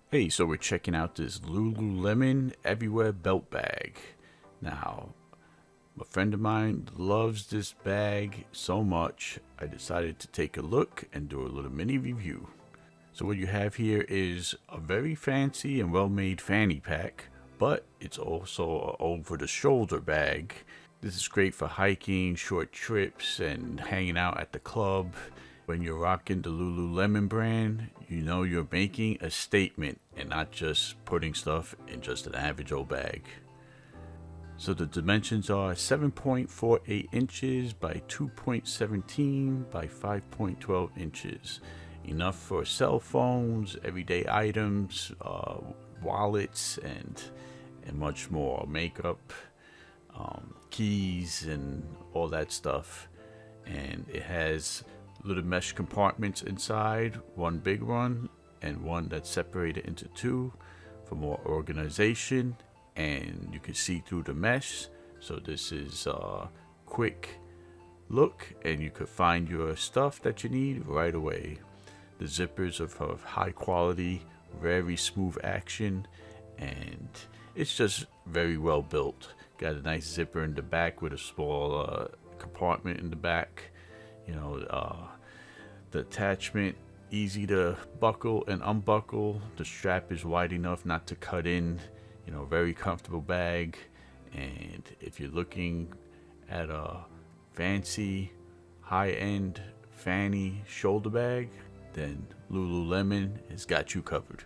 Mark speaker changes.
Speaker 1: Hey, so we're checking out this Lululemon Everywhere Belt Bag. Now, a friend of mine loves this bag so much, I decided to take a look and do a little mini review. So what you have here is a very fancy and well-made fanny pack, but it's also a over-the-shoulder bag. This is great for hiking, short trips, and hanging out at the club. When you're rocking the Lululemon brand, you know you're making a statement and not just putting stuff in just an average old bag. So the dimensions are 7.48 inches by 2.17 by 5.12 inches. Enough for cell phones, everyday items, wallets, and much more. Makeup, keys, and all that stuff. And it has little mesh compartments inside, one big one and one that's separated into two for more organization, and you can see through the mesh. So this is a quick look and you could find your stuff that you need right away. The zippers are of high quality, very smooth action, and it's just very well built. Got a nice zipper in the back with a small compartment in the back. The attachment, easy to buckle and unbuckle. The strap is wide enough not to cut in. Very comfortable bag. And if you're looking at a fancy, high-end fanny shoulder bag, then Lululemon has got you covered.